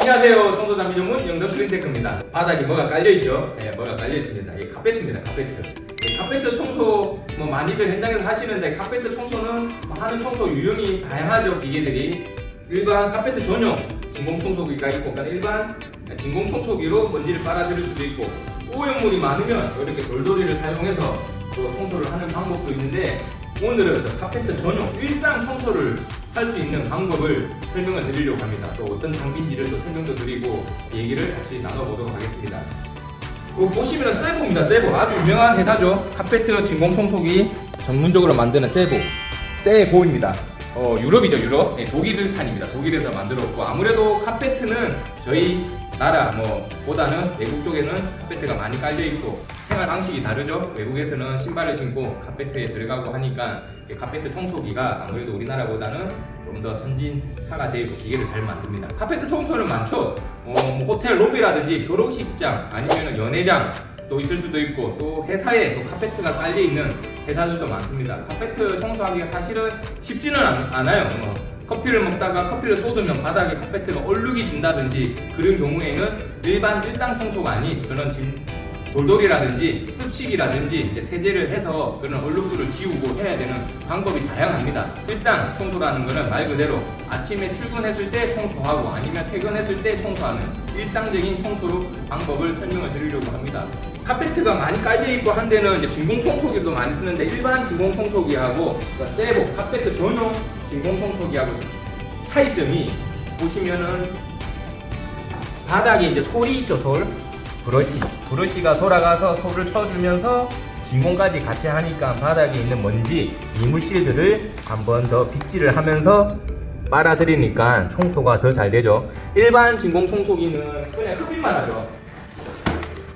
안녕하세요. 청소 장비 전문 영상 클린테크입니다. 바닥에 뭐가 깔려있죠? 네, 뭐가 깔려있습니다. 이게 카페트입니다. 카페트. 네, 카페트 청소 많이들 현장에서 하시는데 카페트 청소는 하는 청소 유형이 다양하죠. 기계들이 일반 카페트 전용 진공 청소기가 있고, 그러니까 일반 진공 청소기로 먼지를 빨아들일 수도 있고, 오염물이 많으면 이렇게 돌돌이를 사용해서 또 청소를 하는 방법도 있는데, 오늘은 카페트 전용 일상 청소를 할 수 있는 방법을 설명을 드리려고 합니다. 또 어떤 장비인지를 또 설명도 드리고 얘기를 같이 나눠보도록 하겠습니다. 보시면 세보입니다. 세보 아주 유명한 회사죠. 카페트 진공 청소기 전문적으로 만드는 세보입니다. 유럽이죠. 유럽. 네, 독일산입니다. 독일에서 만들었고, 아무래도 카페트는 저희 나라 보다는 외국 쪽에는 카페트가 많이 깔려 있고 생활 방식이 다르죠. 외국에서는 신발을 신고 카페트에 들어가고 하니까 카페트 청소기가 아무래도 우리나라보다는 좀 더 선진화가 되어 있고 기계를 잘 만듭니다. 카페트 청소는 많죠. 호텔 로비라든지 결혼식장 아니면 연회장 또 있을 수도 있고, 또 회사에 또 카페트가 깔려 있는 회사들도 많습니다. 카페트 청소하기가 사실은 쉽지는 않아요. 커피를 먹다가 커피를 쏟으면 바닥에 카페트가 얼룩이 진다든지 그런 경우에는 일반 일상 청소가 아닌 그런 돌돌이라든지 습식이라든지 세제를 해서 그런 얼룩들을 지우고 해야 되는 방법이 다양합니다. 일상 청소라는 것은 말 그대로 아침에 출근했을 때 청소하고 아니면 퇴근했을 때 청소하는 일상적인 청소 방법을 설명을 드리려고 합니다. 카페트가 많이 깔려 있고 한 데는 이제 진공 청소기도 많이 쓰는데, 일반 진공 청소기하고 세보 카페트 전용 진공 청소기하고 차이점이 보시면은 바닥에 이제 솔이 있죠. 솔 브러쉬가 돌아가서 솔을 쳐주면서 진공까지 같이 하니까 바닥에 있는 먼지 이물질들을 한 번 더 빗질을 하면서 빨아들이니까 청소가 더 잘 되죠. 일반 진공 청소기는 그냥 흡입만 하죠.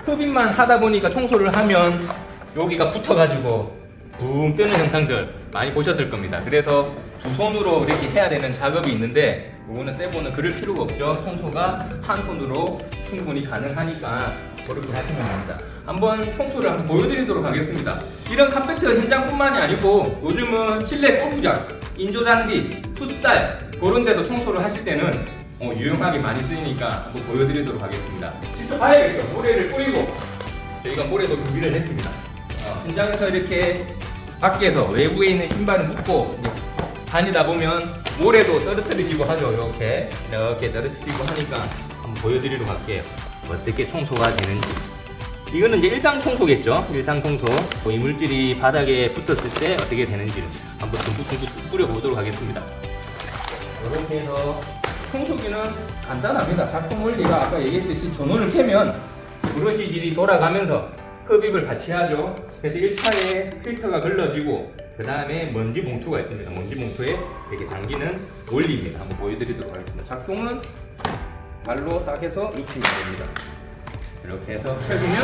흡입만 하다 보니까 청소를 하면 여기가 붙어가지고 붕 뜨는 현상들 많이 보셨을 겁니다. 그래서 두 손으로 이렇게 해야 되는 작업이 있는데, 이거는 세보는 그럴 필요가 없죠. 청소가 한 손으로 충분히 가능하니까 그렇게 하시면 됩니다. 한번 청소를 한번 보여드리도록 하겠습니다. 이런 카페트 현장뿐만이 아니고 요즘은 실내 골프장, 인조잔디, 풋살 그런 데도 청소를 하실 때는 유용하게 많이 쓰이니까 한번 보여드리도록 하겠습니다. 직접 봐야겠죠. 모래를 뿌리고 저희가 모래도 준비를 했습니다. 현장에서 이렇게 밖에서 외부에 있는 신발을 묶고 다니다 보면 모래도 떨어뜨리지고 하죠. 이렇게 떨어뜨리고 하니까 한번 보여드리러 갈게요. 어떻게 청소가 되는지. 이거는 이제 일상 청소겠죠. 일상 청소. 이물질이 바닥에 붙었을 때 어떻게 되는지를 한번 듬뿍듬뿍 뿌려보도록 하겠습니다. 이렇게 해서 청소기는 간단합니다. 작동 원리가 아까 얘기했듯이 전원을 켜면 브러쉬질이 돌아가면서 흡입을 같이 하죠. 그래서 1차에 필터가 걸러지고 그 다음에 먼지 봉투가 있습니다. 먼지 봉투에 이렇게 당기는 원리입니다. 한번 보여드리도록 하겠습니다. 작동은 발로 딱 해서 눕히면 됩니다. 이렇게 해서 펴주면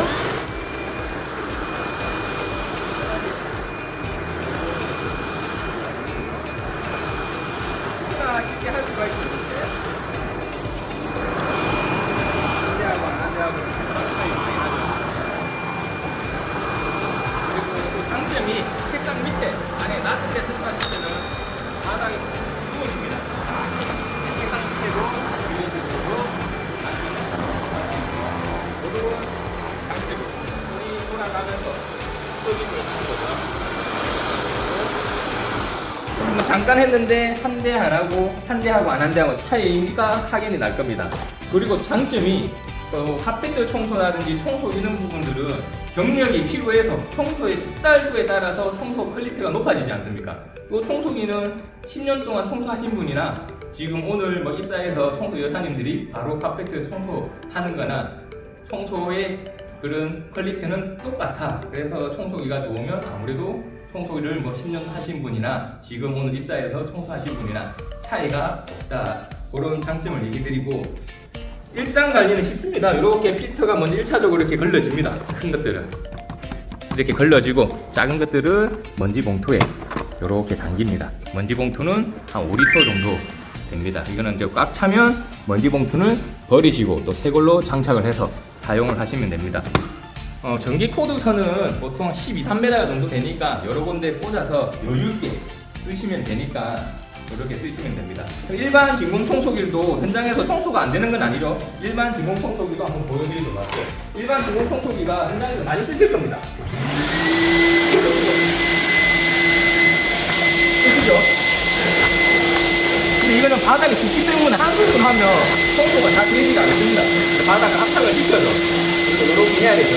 누구나 쉽게 할 수가 있는데, 안대하고 안 안대하고 차이 많이 나죠. 그리고 장점이 책상 밑에 안에 낮은 데 설치하실 때는 바닥이 누워집니다. 책상 밑에도 이런 식으로 모든 장점이 손이 돌아가면서 흡입을 하는 거죠. 잠깐 했는데 한 대 안 하고 한 대 하고 안 한 대 하고 차이가 확연히 날 겁니다. 그리고 장점이 카페트 청소라든지 청소 이런 부분들은 경력이 필요해서 청소의 숙달도에 따라서 청소 퀄리티가 높아지지 않습니까? 이 청소기는 10년 동안 청소하신 분이나 지금 오늘 입사해서 청소 여사님들이 바로 카페트 청소하는 거나 청소의 그런 퀄리티는 똑같아. 그래서 청소기가 좋으면 아무래도 청소기를 10년 하신 분이나 지금 오늘 입사해서 청소하신 분이나 차이가 없다. 그런 장점을 얘기 드리고, 일상 관리는 쉽습니다. 이렇게 필터가 먼저 1차적으로 이렇게 걸러집니다. 큰 것들은 이렇게 걸러지고 작은 것들은 먼지 봉투에 이렇게 당깁니다. 먼지 봉투는 한 5리터 정도 됩니다. 이거는 이제 꽉 차면 먼지 봉투는 버리시고 또 새 걸로 장착을 해서 사용을 하시면 됩니다. 전기 코드선은 보통 12, 3m 정도 되니까 여러 군데 꽂아서 여유 있게 쓰시면 되니까 이렇게 쓰시면 됩니다. 일반 진공 청소기도 현장에서 청소가 안 되는 건 아니죠. 일반 진공 청소기도 한번 보여드리도록 할게요. 일반 진공 청소기가 현장에서 많이 쓰실 겁니다. 쓰시죠? 근데 이거는 바닥이 붓기 때문에 한 손으로 하면 청소가 다 되지가 않습니다. 바닥 압착을 시켜서 이렇게 해야 되죠.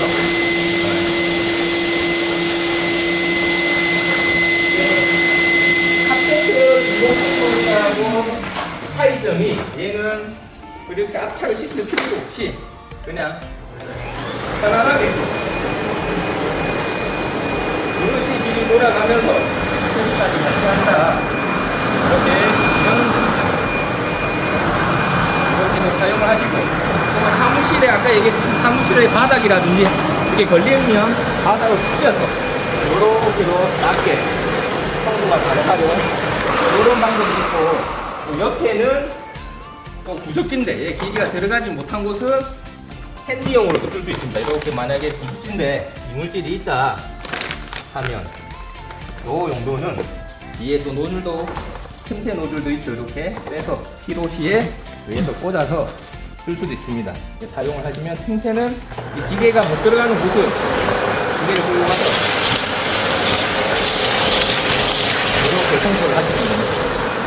카페트 진공 청소기하고 차이점이 얘는 이렇게 압착을 시킬 필요도 없이 그냥 편안하게 이것이 지금 돌아가면서 소리까지 같이 한다. 이렇게 사용을 하시고 사무실에 아까 얘기했던 사무실의 바닥이라든지 이게 걸리면 바닥을 숙여서 이렇게로 낮게 청소가 가능하죠. 이런 방법이 있고 또 옆에는 또 구석진데 기기가 들어가지 못한 곳은 핸디용으로도 쓸 수 있습니다. 이렇게 만약에 구석진데 이물질이 있다 하면 이 용도는 뒤에 또 노즐도 틈새 노즐도 있죠. 이렇게 빼서 피로시에 위에서 꽂아서 쓸 수도 있습니다. 사용을 하시면 틈새는 이 기계가 못 들어가는 곳을 기계를 끌고 가서 이렇게 청소를 하실 수 있는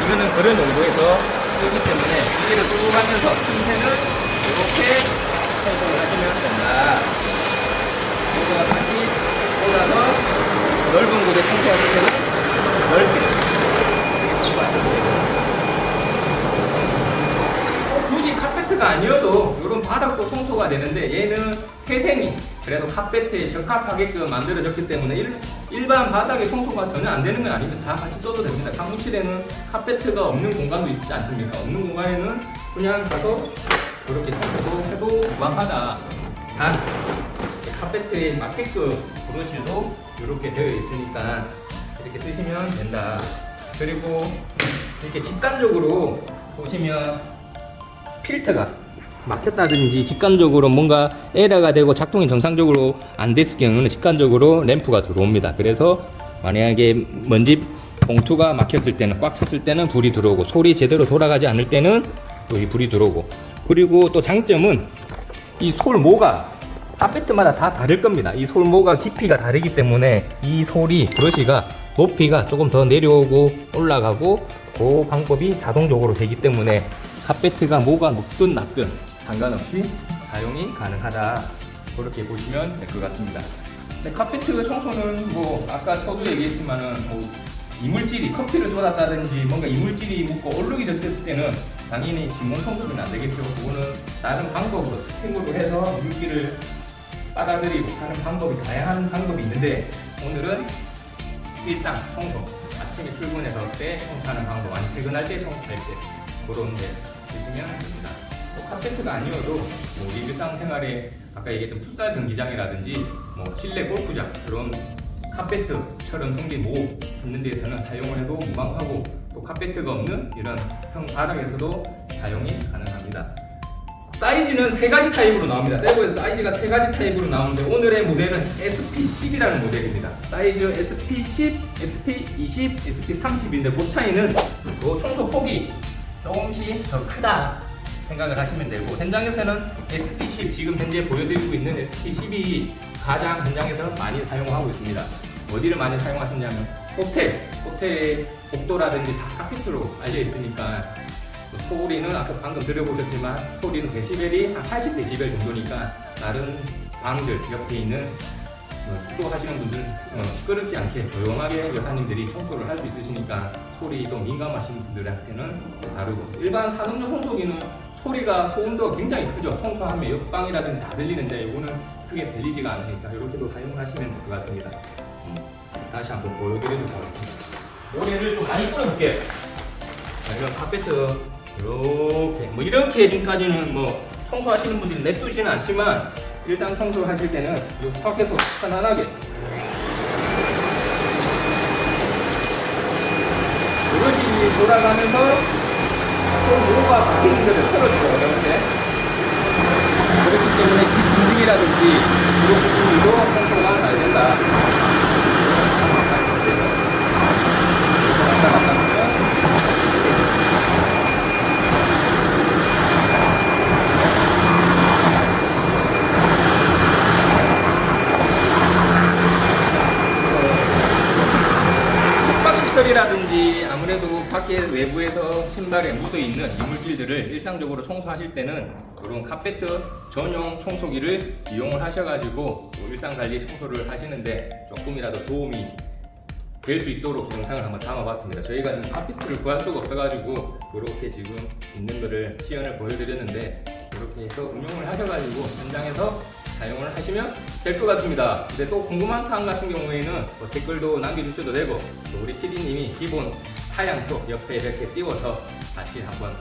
이거는 그런 용도에서 쓰기 때문에 기계를 끌고 가면서 틈새는 이렇게 청소를 하시면 된다. 그래서 다시 꽂아서 넓은 곳에 청소하실 때는 넓게 굳이 카페트가 아니어도 이런 바닥도 청소가 되는데 얘는 태생이 그래도 카페트에 적합하게끔 만들어졌기 때문에 일반 바닥에 청소가 전혀 안 되는 건 아니면 다 같이 써도 됩니다. 사무실에는 카페트가 없는 공간도 있지 않습니까? 없는 공간에는 그냥 가서 이렇게 청소도 해도 무방하다. 단 카페트에 맞게끔 브러쉬도 이렇게 되어 있으니까 이렇게 쓰시면 된다. 그리고 이렇게 직관적으로 보시면 필터가 막혔다든지 직관적으로 뭔가 에러가 되고 작동이 정상적으로 안 됐을 경우는 직관적으로 램프가 들어옵니다. 그래서 만약에 먼지 봉투가 막혔을 때는 꽉 찼을 때는 불이 들어오고 솔이 제대로 돌아가지 않을 때는 또 이 불이 들어오고 그리고 또 장점은 이 솔모가 카페트마다 다 다를 겁니다. 이 솔모가 깊이가 다르기 때문에 이 솔이 브러쉬가 높이가 조금 더 내려오고 올라가고 그 방법이 자동적으로 되기 때문에 카페트가 모가 높든 낮든 상관없이 사용이 가능하다. 그렇게 보시면 될 것 같습니다. 근데 카페트 청소는 뭐 아까 저도 얘기했지만은 뭐 이물질이 커피를 쏟았다든지 뭔가 이물질이 묻고 얼룩이 젖혔을 때는 당연히 진공 청소는 안 되겠죠. 그거는 다른 방법으로 스팀으로 해서 물기를 빨아들이고 하는 방법이 다양한 방법이 있는데 오늘은 일상 청소 아침에 출근해서 때 청소하는 방법 아니 퇴근할 때 청소할 때 그런 데 쓰시면 됩니다. 또 카페트가 아니어도 뭐 우리 일상생활에 아까 얘기했던 풋살 경기장이라든지 뭐 실내 골프장 그런 카페트처럼 생긴 모 있는 데에서는 사용을 해도 무방하고 또 카페트가 없는 이런 형 바닥에서도 사용이 가능합니다. 사이즈는 3가지 타입으로 나옵니다. 세부에서 사이즈가 3가지 타입으로 나오는데 오늘의 모델은 SP10이라는 모델입니다. 사이즈 SP10, SP20, SP30인데 그 차이는 그 청소 폭이 조금씩 더 크다 생각을 하시면 되고 현장에서는 SP10 지금 현재 보여드리고 있는 SP10이 가장 현장에서 많이 사용하고 있습니다. 어디를 많이 사용하시냐면 호텔의 복도라든지 다 카페트로 알려 있으니까 소리는 아까 방금 들어보셨지만 소리는 데시벨이 한 80데시벨 정도니까 다른 방들 옆에 있는 숙소하시는 분들 시끄럽지 않게 조용하게 여사님들이 청소를 할 수 있으시니까 소리도 민감하신 분들한테는 다르고 일반 산업용 청소기는 소리가 소음도가 굉장히 크죠. 청소하면 옆방이라든지 다 들리는데 이거는 크게 들리지가 않으니까 이렇게도 사용하시면 될 것 같습니다. 다시 한번 보여드리도록 하겠습니다. 노래를 좀 많이 끌어볼게요. 이런 카페트 이렇게 뭐 이렇게 지금까지는 뭐 청소하시는 분들이 냅두지는 않지만 일상 청소를 하실 때는 이 턱에서 편안하게 이것이 돌아가면서 손모가 바뀌는 데를 틀어주죠. 이렇게 그렇기 때문에 집 진등이라든지 이런 부분도 청소가 잘 된다. 신발에 묻어있는 이물질들을 일상적으로 청소하실 때는 이런 카페트 전용 청소기를 이용을 하셔가지고 일상관리 청소를 하시는데 조금이라도 도움이 될 수 있도록 영상을 한번 담아봤습니다. 저희가 지금 카페트를 구할 수가 없어가지고 이렇게 지금 있는 거를 시연을 보여드렸는데 이렇게 해서 응용을 하셔가지고 현장에서 사용을 하시면 될 것 같습니다. 근데 또 궁금한 사항 같은 경우에는 뭐 댓글도 남겨주셔도 되고 또 우리 PD님이 기본 사양도 옆에 이렇게 띄워서 같이 한번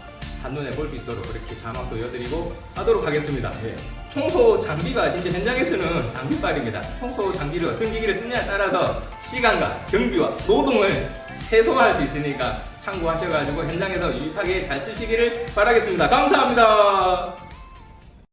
한눈에 볼 수 있도록 그렇게 자막도 이어드리고 하도록 하겠습니다. 예. 청소 장비가 진짜 현장에서는 장비빨입니다. 청소 장비를 어떤 기기를 쓰냐에 따라서 시간과 경비와 노동을 최소화할 수 있으니까 참고하셔가지고 현장에서 유익하게 잘 쓰시기를 바라겠습니다. 감사합니다.